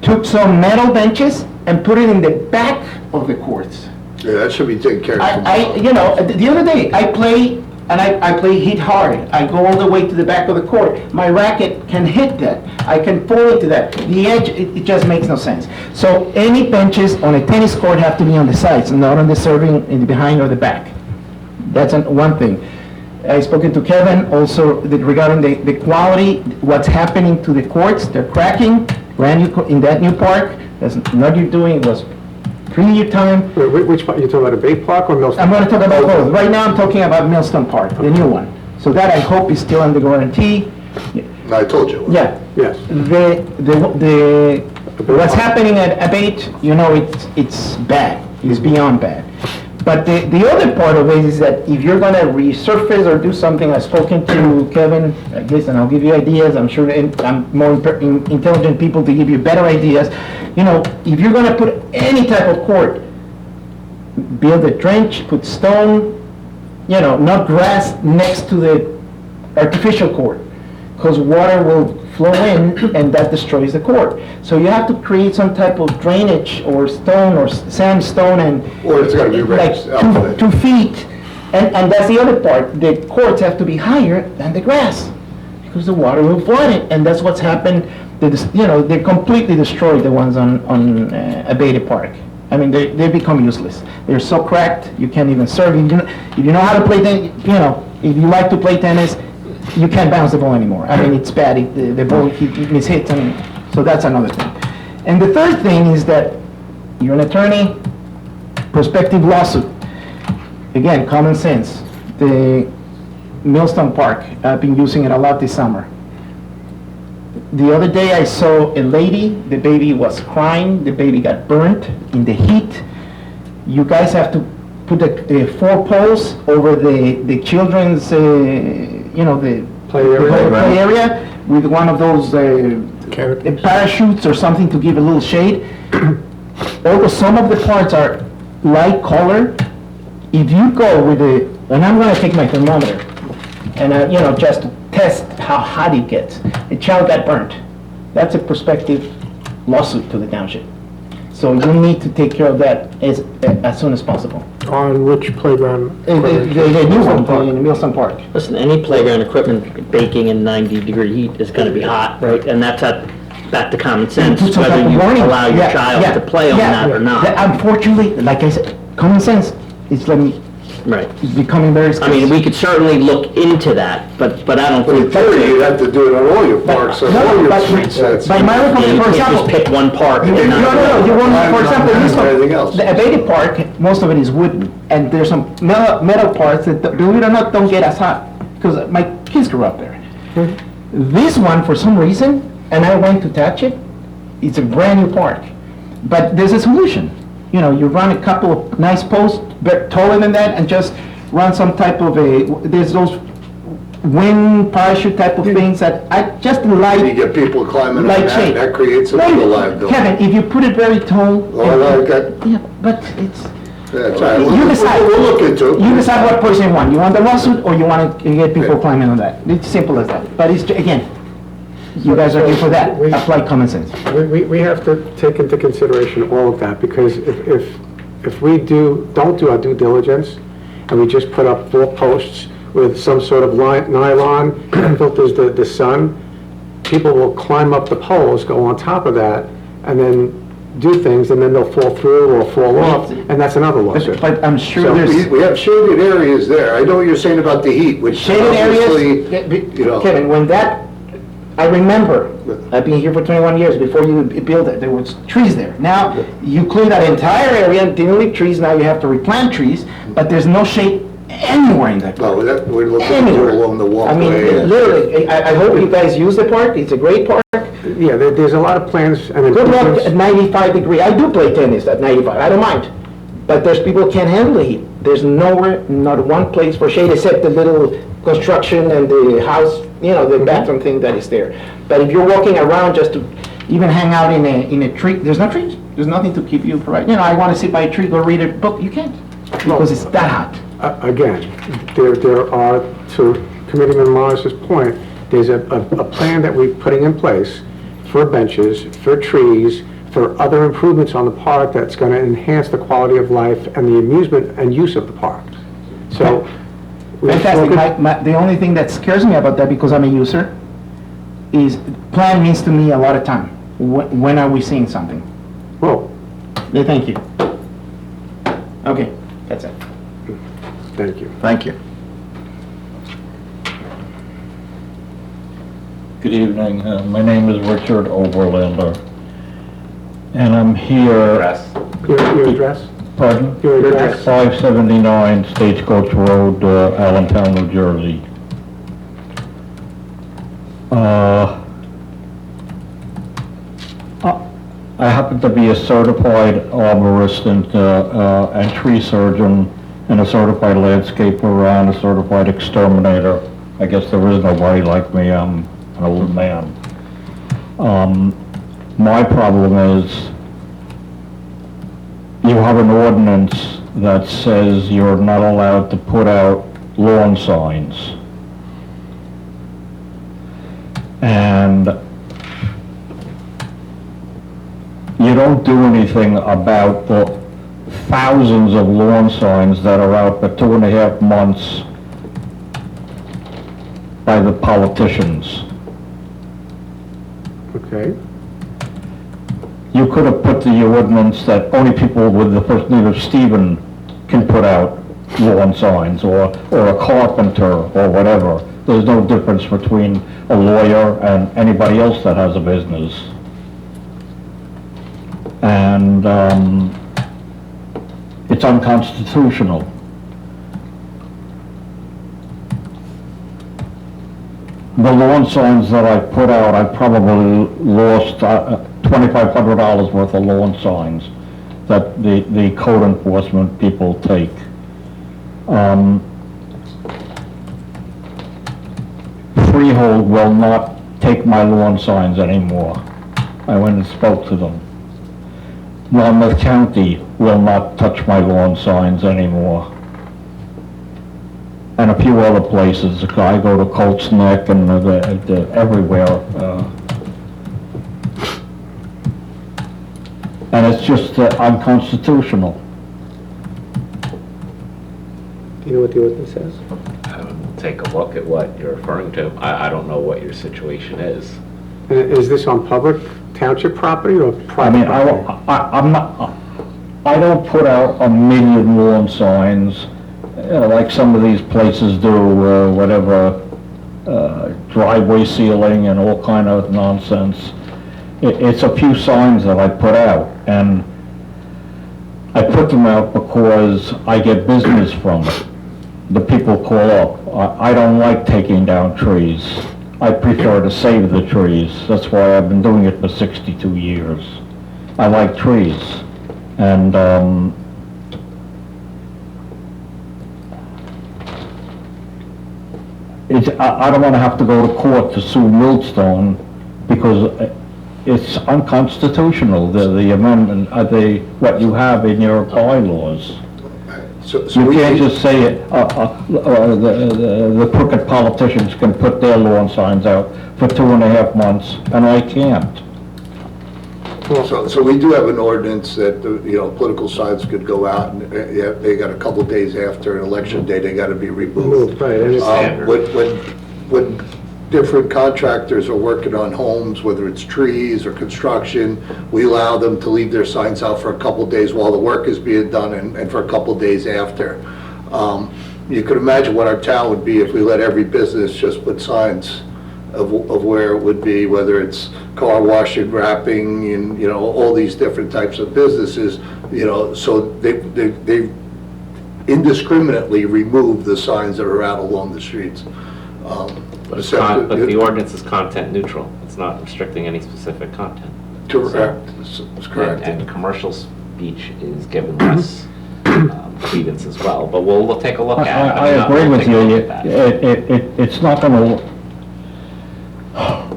I: took some metal benches and put it in the back of the courts.
D: Yeah, that should be taken care of
I: I,
D: tomorrow.
I: you know, the other day, I play, and I play hit hard. I go all the way to the back of the court. My racket can hit that. I can fall into that. The edge, it just makes no sense. So any benches on a tennis court have to be on the sides, not on the serving in the behind or the back. That's one thing. I spoken to Kevin also regarding the quality, what's happening to the courts. They're cracking, brand new, in that new park. That's not you doing, it was pre-your time.
C: Which part, you talking about a Bay Park or Millstone?
I: I'm going to talk about both. Right now, I'm talking about Millstone Park, the new one. So that I hope is still under guarantee.
D: I told you.
I: Yeah.
C: Yes.
I: What's happening at Abate, you know, it's bad. It's beyond bad. But the other part of it is that if you're going to resurface or do something, I've spoken to Kevin, I guess, and I'll give you ideas. I'm sure I'm more intelligent people to give you better ideas. You know, if you're going to put any type of court, build a trench, put stone, you know, not grass next to the artificial court, because water will flow in and that destroys the court. So you have to create some type of drainage or stone or sandstone and
D: Or it's gotta be
I: like
D: raised out of it.
I: 2 feet. And that's the other part. The courts have to be higher than the grass because the water will flood it. And that's what's happened. You know, they completely destroyed the ones on Abate Park. I mean, they become useless. They're so cracked, you can't even serve. If you know how to play tennis, you know, if you like to play tennis, you can't bounce the ball anymore. I mean, it's bad. The ball mishits, and so that's another thing. And the third thing is that you're an attorney, prospective lawsuit. Again, common sense. The Millstone Park, I've been using it a lot this summer. The other day I saw a lady, the baby was crying, the baby got burnt in the heat. You guys have to put 4 poles over the children's, you know, the
C: Play area.
I: play area with one of those parachutes or something to give a little shade. Although some of the parts are light color, if you go with and I'm going to take my thermometer and you know, just to test how hot it gets. A child got burnt. That's a prospective lawsuit to the township. So you need to take care of that as soon as possible.
F: On which playground?
I: The new one in Millstone Park.
B: Listen, any playground equipment baking in 90-degree heat is gonna be hot, right? And that's back to common sense,
I: Put some type
B: whether
I: of
B: you
I: warning.
B: allow your
I: Yeah,
B: child
I: yeah,
B: to play on
I: yeah.
B: that or not.
I: Unfortunately, like I said, common sense is
B: Right.
I: becoming very
B: I mean, we could certainly look into that, but I don't
D: But in
B: think.
D: theory, you'd have to do it on all your parks, and all your street sets.
I: By my
B: Yeah, you
I: recommendation, for
B: can't just
I: example,
B: pick one park.
I: No,
B: and not-
I: no, you want, for example, this
D: Anything
I: one,
D: else.
I: the Abate Park, most of it is wooden, and there's some metal parts that, believe it or not, don't get as hot, because my kids grew up there. This one, for some reason, and I went to touch it, it's a brand new park. But there's a solution. You know, you run a couple of nice posts, taller than that, and just run some type of there's those wind parachute type of things that I just
D: You
I: like.
D: get people climbing on
I: Like
D: that,
I: shade.
D: that creates a little liability.
I: Kevin, if you put it very tall.
D: Well, I got,
I: Yeah, but it's,
D: that's all right.
I: you decide.
D: We'll look into it.
I: You decide what person you want. You want the lawsuit or you want to get people climbing on that? It's simple as that. But it's, again, you guys are here for that. Apply common sense.
C: We have to take into consideration all of that, because if we don't do our due diligence, and we just put up 4 posts with some sort of nylon that filters the sun, people will climb up the poles, go on top of that, and then do things, and then they'll fall through or fall off, and that's another lawsuit.
I: But I'm sure
C: So
I: there's
D: We have shaded areas there. I know what you're saying about the heat, which
I: shaded
D: obviously,
I: areas.
D: you know.
I: Kevin, when that, I remember, I've been here for 21 years, before you built it, there was trees there. Now, you clear that entire area and didn't leave trees, now you have to replant trees, but there's no shade anywhere in that park.
D: No, that, we're looking
I: Anywhere.
D: along the
I: I mean,
D: walkway.
I: literally, I hope you guys use the park, it's a great park.
C: Yeah, there's a lot of plans and
I: Good luck
C: improvements.
I: at 95 degree. I do play tennis at 95, I don't mind. But there's people who can't handle the heat. There's nowhere, not one place for shade except the little construction and the house, you know, the bathroom thing that is there. But if you're walking around just to even hang out in a tree, there's no trees. There's nothing to keep you from, you know, I want to sit by a tree, go read a book, you can't. Because it's that hot.
C: Again, there are, to Committeeman Morris's point, there's a plan that we're putting in place for benches, for trees, for other improvements on the park that's going to enhance the quality of life and the amusement and use of the park. So, we've
I: Fantastic.
C: spoken-
I: The only thing that scares me about that, because I'm a user, is plan means to me a lot of time. When are we seeing something?
C: Well,
I: Yeah, thank you. Okay, that's it.
C: thank you.
H: Thank you.
J: Good evening. My name is Richard Overlander, and I'm here.
G: Press.
C: Your address?
J: Pardon?
C: Your address?
J: 579 Stagecoach Road, Allentown, New Jersey. I happen to be a certified arborist and tree surgeon, and a certified landscaper and a certified exterminator. I guess there is nobody like me. I'm an old man. My problem is you have an ordinance that says you're not allowed to put out lawn signs. And you don't do anything about the thousands of lawn signs that are out for 2.5 months by the politicians.
C: Okay.
J: You could have put the ordinance that only people with the first name of Stephen can put out lawn signs, or a carpenter, or whatever. There's no difference between a lawyer and anybody else that has a business. And it's unconstitutional. The lawn signs that I put out, I probably lost $2,500 worth of lawn signs that the code enforcement people take. Freehold will not take my lawn signs anymore. I went and spoke to them. Monmouth County will not touch my lawn signs anymore. And a few other places. I go to Colts Neck and everywhere. And it's just unconstitutional.
C: Do you know what the ordinance says?
G: Take a look at what you're referring to. I don't know what your situation is.
C: And is this on public township property or
J: I
C: private
J: mean,
C: property?
J: I'm not, I don't put out 1,000,000 lawn signs, like some of these places do, whatever, driveway sealing and all kind of nonsense. It's a few signs that I put out, and I put them out because I get business from it. The people call up. I don't like taking down trees. I prefer to save the trees. That's why I've been doing it for 62 years. I like trees. And, I don't want to have to go to court to sue Millstone because it's unconstitutional, the amendment, what you have in your bylaws.
D: So
J: You
D: we
J: can't just say it, the crooked politicians can put their lawn signs out for 2.5 months, and I can't.
D: So we do have an ordinance that, political signs could go out, and they got a couple days after an election day, they got to be removed.
C: Right, and it's-
D: When different contractors are working on homes, whether it's trees or construction, we allow them to leave their signs out for a couple days while the work is being done and for a couple days after. You could imagine what our town would be if we let every business just put signs of where it would be, whether it's car washing, wrapping, and, all these different types of businesses, so they indiscriminately remove the signs that are out along the streets.
G: But the ordinance is content neutral. It's not restricting any specific content.
D: Correct, that's correct.
G: And commercial speech is given less credence as well, but we'll take a look at it.
J: I agree with you. It's not gonna,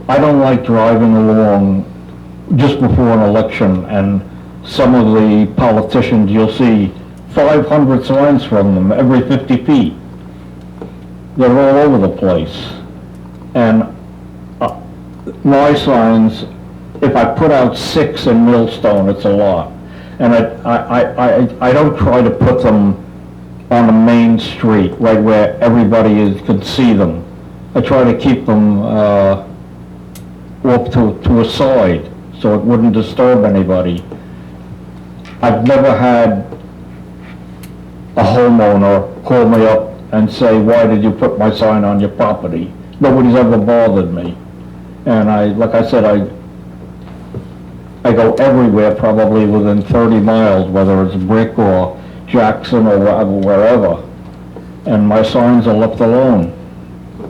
J: I don't like driving along just before an election and some of the politicians, you'll see 500 signs from them every 50 feet. They're all over the place. And my signs, if I put out 6 in Millstone, it's a lot. And I don't try to put them on the main street, right where everybody could see them. I try to keep them off to a side, so it wouldn't disturb anybody. I've never had a homeowner call me up and say, why did you put my sign on your property? Nobody's ever bothered me. And like I said, I go everywhere probably within 30 miles, whether it's Brick or Jackson or wherever. And my signs are left alone.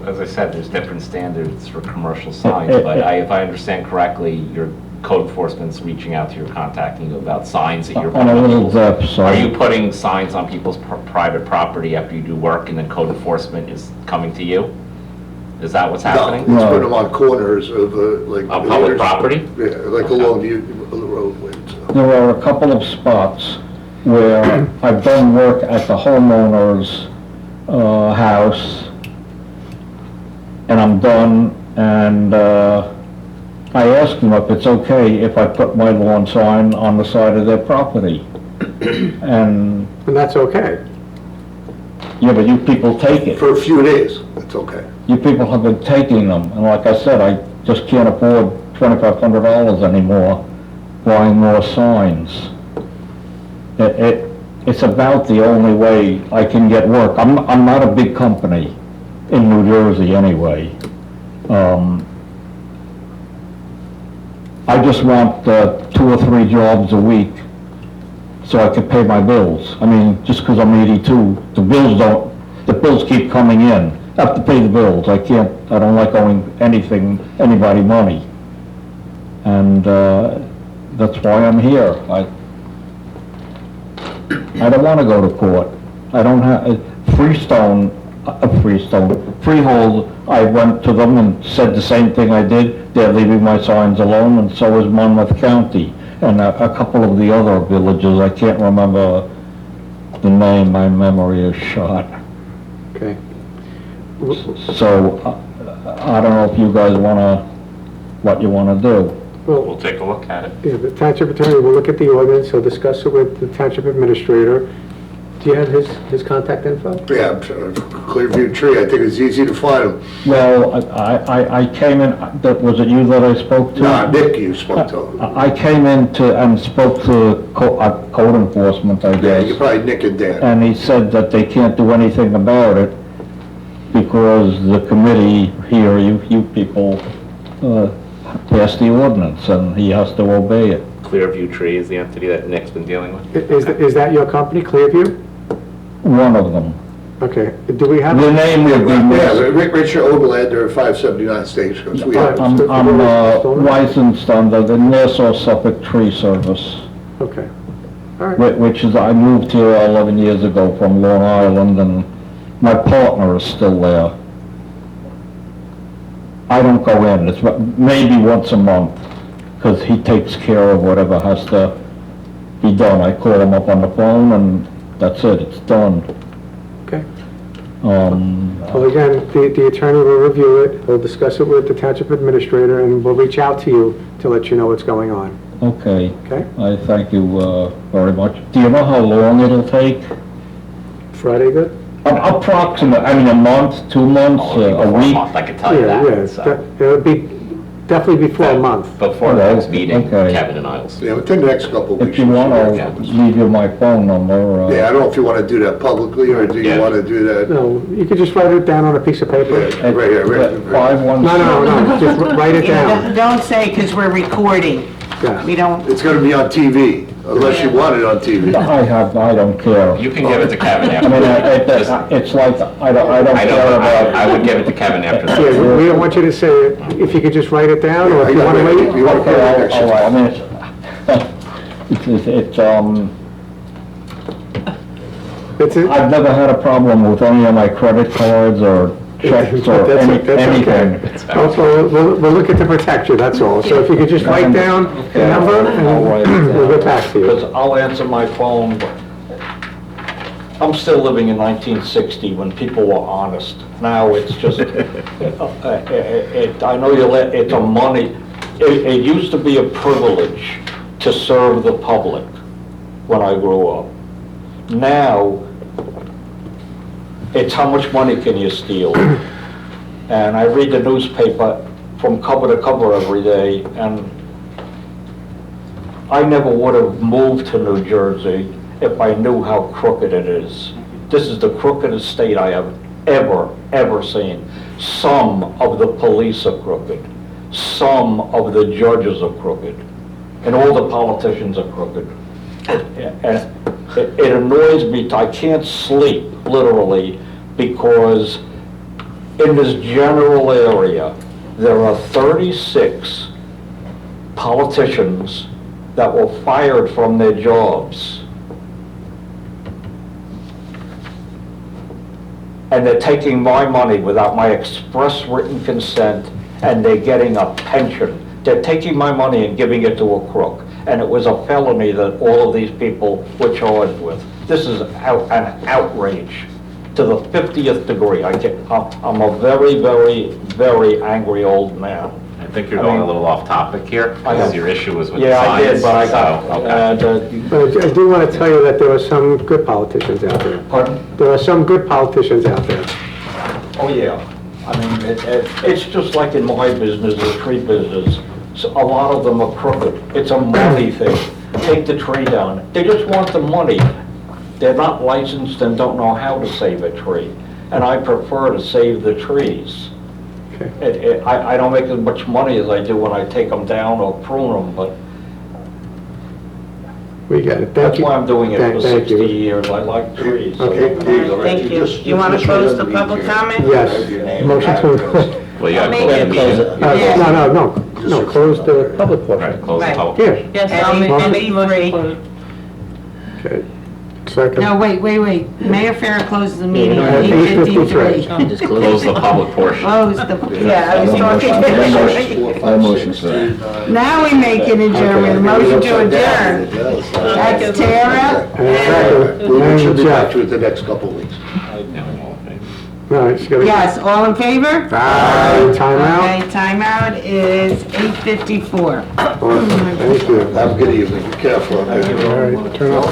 G: As I said, there's different standards for commercial signs, but if I understand correctly, your code enforcement's reaching out to you, contacting you about signs that you're
J: On a little
G: putting.
J: depth, so.
G: Are you putting signs on people's private property after you do work and then code enforcement is coming to you? Is that what's happening?
D: No, let's put them on corners of, like.
G: On public property?
D: Yeah, like along the roadway, so.
J: There are a couple of spots where I've done work at the homeowner's house, and I'm done, and I asked them if it's okay if I put my lawn sign on the side of their property. And,
C: that's okay.
J: yeah, but you people take it.
D: For a few days, it's okay.
J: You people have been taking them, and like I said, I just can't afford $2,500 anymore buying more signs. It's about the only way I can get work. I'm not a big company in New Jersey anyway. I just want 2 or 3 jobs a week so I can pay my bills. I mean, just because I'm 82, the bills keep coming in. I have to pay the bills. I don't like owing anybody money. And that's why I'm here. I don't want to go to court. I don't have, Freehold, I went to them and said the same thing I did. They're leaving my signs alone, and so is Monmouth County. And a couple of the other villages, I can't remember the name, my memory is shot.
C: Okay.
J: So, I don't know if you guys what you wanna do.
C: Well,
G: We'll take a look at it.
C: yeah, the township attorney will look at the ordinance, he'll discuss it with the township administrator. Do you have his contact info?
D: Yeah, I'm sure. Clearview Tree, I think it's easy to find them.
J: Well, I came in, was it you that I spoke to?
D: Nah, Nick, you spoke to.
J: I came in and spoke to code enforcement, I
D: Yeah,
J: guess.
D: you probably Nick and Dan.
J: And he said that they can't do anything about it because the committee here, you people, passed the ordinance and he has to obey it.
G: Clearview Tree is the entity that Nick's been dealing with.
C: Is that your company, Clearview?
J: One of them.
C: Okay, do we have?
J: The name would be...
D: Yeah, Richard Oberlander, 579 Stagecoach. We have.
J: I'm licensed under the Nassau Suffolk Tree Service,
C: Okay, all right.
J: which is, I moved here 11 years ago from Long Island, and my partner is still there. I don't go in, it's maybe once a month, because he takes care of whatever has to be done. I call him up on the phone, and that's it, it's done.
C: Okay.
J: Well,
C: again, the attorney will review it, he'll discuss it with the township administrator, and we'll reach out to you to let you know what's going on.
J: Okay,
C: Okay?
J: I thank you very much. Do you know how long it'll take?
C: Friday good?
J: Approximately, I mean, a month, 2 months, a week?
G: I can tell you
C: Yeah,
G: that. So.
C: it'll be definitely before a month.
G: Before the next meeting,
J: Okay.
G: Kevin and I will see.
D: Yeah, within the next couple of weeks.
J: If you want, I'll leave you my phone number.
D: Yeah, I don't know if you want to do that publicly, or do you
G: Yeah.
D: want to do that?
C: No, you could just write it down on a piece of paper.
D: Yeah, right here, right here.
J: 516.
C: No, just write it down.
A: Don't say, because we're recording.
C: Yeah.
A: We don't,
D: It's going to be on TV, unless you want it on TV.
J: I don't care.
G: You can give it to Kevin
J: I
G: after.
J: mean,
G: Just-
J: it's like, I don't
G: I
J: care
G: know,
J: about.
G: I would give it to Kevin after.
C: Yeah, we don't want you to say it, if you could just write it down, or if you want to wait.
D: You want to put it
J: Okay,
D: next
J: all
D: to
J: right, I mean,
C: That's it?
J: I've never had a problem with any of my credit cards or checks or
C: That's
J: anything.
C: okay. Also, we'll look at to protect you, that's all. So if you could just write down the number,
J: I'll write it
C: and
J: down.
C: we'll get back to
J: Because
C: you.
J: I'll answer my phone, but I'm still living in 1960 when people were honest. Now it's just, I know it's a money, it used to be a privilege to serve the public when I grew up. Now, it's how much money can you steal? And I read the newspaper from cover to cover every day, and I never would have moved to New Jersey if I knew how crooked it is. This is the crookedest state I have ever seen. Some of the police are crooked. Some of the judges are crooked. And all the politicians are crooked. And it annoys me, I can't sleep, literally, because in this general area, there are 36 politicians that were fired from their jobs. And they're taking my money without my express written consent, and they're getting a pension. They're taking my money and giving it to a crook. And it was a felony that all of these people were charged with. This is an outrage to the 50th degree. I'm a very angry old man.
G: I think you're going a little off topic here, because your issue was with the
J: Yeah, I did,
G: signs.
J: but I got,
G: So, okay.
C: But I do want to tell you that there are some good politicians out there.
J: Pardon?
C: There are some good politicians out there.
J: Oh, yeah. I mean, it's just like in my business, the tree business. So a lot of them are crooked. It's a money thing. Take the tree down. They just want the money. They're not licensed and don't know how to save a tree. And I prefer to save the trees.
C: Okay.
J: I don't make as much money as I do when I take them down or prune them, but
C: We got it. Thank
J: that's
C: you.
J: why I'm doing it for
C: Thank
J: 60
C: you.
J: years. I like trees. so-
C: Okay.
A: thank you. You want to close the public comment?
C: Yes. Motion to,
G: Well, you gotta close the meeting.
C: no, close the public
G: Right,
C: portion.
G: close the
A: Right.
G: public.
C: Here.
E: Yes,
A: At
E: I'll make
A: 8:53.
E: motion to close.
C: Okay. Second.
A: No, wait. Mayor Farah closes the meeting
C: Yeah,
A: at 8:53.
C: 8:53.
G: Close the public portion.
A: Close the, yeah, I was talking.
H: I motion for that.
A: Now we make an adjournment, motion to adjourn. That's Tara.
C: And second.
D: We should be back
C: Jeff.
D: to it the next couple of weeks.
C: No, it's gonna.
A: Yes, all in favor?
C: Aye, timeout.
A: Okay, timeout is 8:54.
C: Awesome. Thank you.
D: Have a good evening. Be careful. Okay?
C: All right, turn off